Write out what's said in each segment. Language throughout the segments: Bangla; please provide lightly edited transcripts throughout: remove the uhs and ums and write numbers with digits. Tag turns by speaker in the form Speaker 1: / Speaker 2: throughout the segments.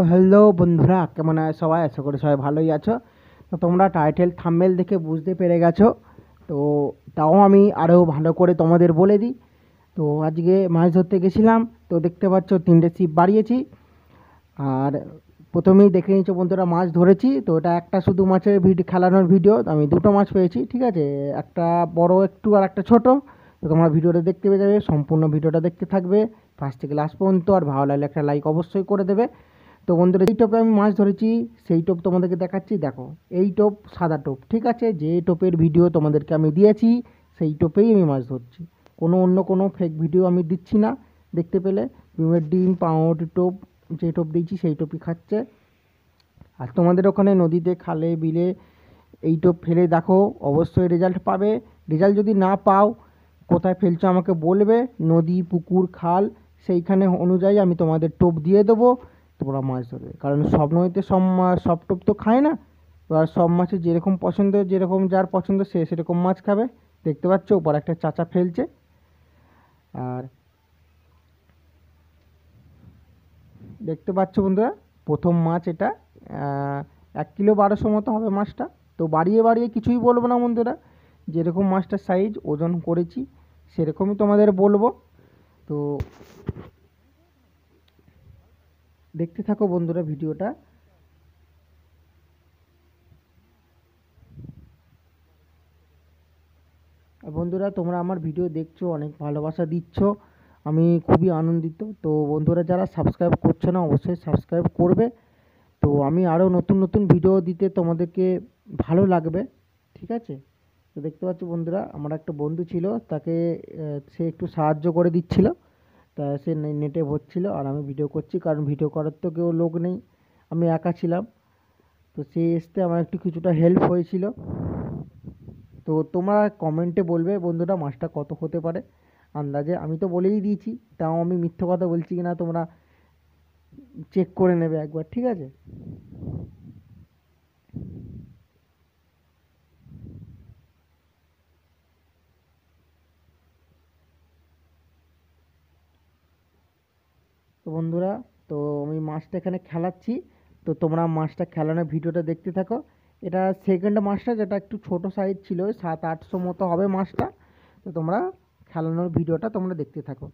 Speaker 1: হ্যালো বন্ধুরা, কেমন আছো সবাই? আশা করি সবাই ভালোই আছো। তো তোমরা টাইটেল থাম্বনেল দেখে বুঝতে পেরে গেছো। তো তাও আমি আরও ভালো করে তোমাদের বলে দিই। তো আজকে মাছ ধরতে গেছিলাম, তো দেখতে পাচ্ছ 3টে ছিপ বাড়িয়েছি। আর প্রথমেই দেখে নিচ্ছ বন্ধুরা, মাছ ধরেছি। তো এটা একটা শুধু মাছের খেলানোর ভিডিও। আমি 2টো মাছ পেয়েছি, ঠিক আছে, একটা বড় একটু আর একটা ছোট। তো তোমরা ভিডিওটা দেখতে পেয়ে যাবে, সম্পূর্ণ ভিডিওটা দেখতে থাকবে ফার্স্ট থেকে লাস্ট পর্যন্ত। আর ভালো লাগলে একটা লাইক অবশ্যই করে দেবে। তো বন্ধুরা, এই টোপে আমি মাছ ধরেছি, সেই টোপ তোমাদেরকে দেখাচ্ছি। দেখো, এই টোপ সাদা টোপ, ঠিক আছে। যে টোপের ভিডিও তোমাদেরকে আমি দিয়েছি সেই টোপেই আমি মাছ ধরছি। অন্য কোনো ফেক ভিডিও আমি দিচ্ছি না। দেখতে পেলে ডিমের ডিম, পাউরুটি টোপ, যে টোপ দিয়েছি সেই টোপই খাচ্ছে। আর তোমাদের ওখানে নদীতে, খালে, বিলে এই টোপ ফেলে দেখো, অবশ্যই রেজাল্ট পাবে। রেজাল্ট যদি না পাও, কোথায় ফেলছো আমাকে বলবে, নদী, পুকুর, খাল, সেইখানে অনুযায়ী আমি তোমাদের টোপ দিয়ে দেবো, তোমরা মাছ ধরবে। কারণ সব নদীতে সব টোপ তো খায় না। এবার সব মাছের যেরকম পছন্দ, যেরকম যার পছন্দ সে সেরকম মাছ খাবে। দেখতে পাচ্ছ ওপর একটা চাচা ফেলছে। আর দেখতে পাচ্ছ বন্ধুরা, প্রথম মাছ এটা। 1 কিলো 1200 মতো হবে মাছটা। তো বাড়িয়ে বাড়িয়ে কিছুই বলবো না বন্ধুরা, যেরকম মাছটার সাইজ ওজন করেছি সেরকমই তোমাদের বলবো। তো দেখতে থাকো বন্ধুরা ভিডিওটা। বন্ধুরা, তোমরা আমার ভিডিও দেখছো, অনেক ভালোবাসা দিচ্ছ, আমি খুবই আনন্দিত। তো বন্ধুরা, যারা সাবস্ক্রাইব করছো না অবশ্যই সাবস্ক্রাইব করবে। তো আমি আরও নতুন নতুন ভিডিও দিতে তোমাদেরকে ভালো লাগবে, ঠিক আছে। তো দেখতে পাচ্ছ বন্ধুরা, আমার একটা বন্ধু ছিল, তাকে সে একটু সাহায্য করে দিচ্ছিল। তা সে নেটে ভরছিল আর আমি ভিডিও করছি, কারণ ভিডিও করার তো কেউ লোক নেই, আমি একা ছিলাম। তো সে আসতে আমার একটু কিছুটা হেল্প হয়েছিল। তো তোমরা কমেন্টে বলবে বন্ধুরা, মাছটা কত হতে পারে আন্দাজে। আমি তো বলেই দিয়েছি, তাও আমি মিথ্যে কথা বলছি কিনা তোমরা চেক করে নেবে একবার, ঠিক আছে। তো বন্ধুরা, তো আমি মাছটা এখানে খেলাচ্ছি। তো তোমরা মাছটা খেলানোর ভিডিওটা দেখতে থাকো। এটা সেকেন্ড মাছটা, যেটা একটু ছোট সাইজ ছিল, 700-800 মতো হবে মাছটা। তো তোমরা খেলানোর ভিডিওটা তোমরা দেখতে থাকো।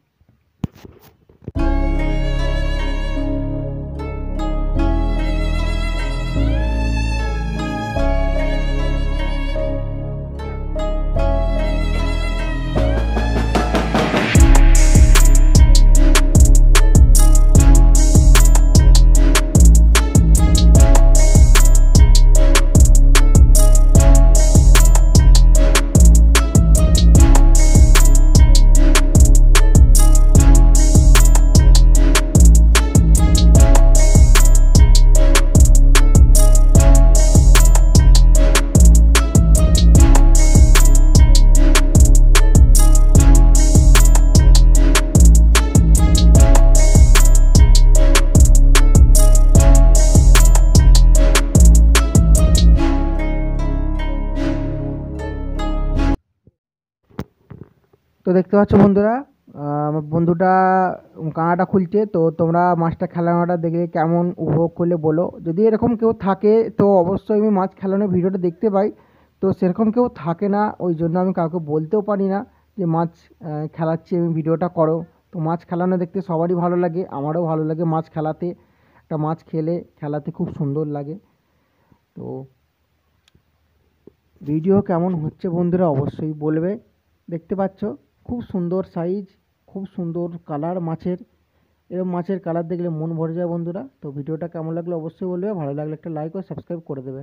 Speaker 1: তো দেখতে পাচ্ছ বন্ধুরা, আমার বন্ধুটা কাঁটাটা খুলছে। তো তোমরা মাছটা খেলানোটা দেখে কেমন উপভোগ করলে বলো। যদি এরকম কেউ থাকে তো অবশ্যই আমি মাছ খেলানোর ভিডিওটা দেখতে পাই। তো সেরকম কেউ থাকে না, ওই জন্য আমি কাউকে বলতেও পারি না যে মাছ খেলাচ্ছি আমি, ভিডিওটা করো। তো মাছ খেলানো দেখতে সবারই ভালো লাগে, আমারও ভালো লাগে মাছ খেলাতে। একটা মাছ খেলাতে খুব সুন্দর লাগে। তো ভিডিও কেমন হচ্ছে বন্ধুরা অবশ্যই বলবে। দেখতে পাচ্ছ খুব সুন্দর সাইজ, খুব সুন্দর কালার মাছের। এরকম মাছের কালার দেখলে মন ভরে যায় বন্ধুরা। তো ভিডিওটা কেমন লাগলো অবশ্যই বলবে, ভালো লাগলে একটা লাইক ও সাবস্ক্রাইব করে দেবে।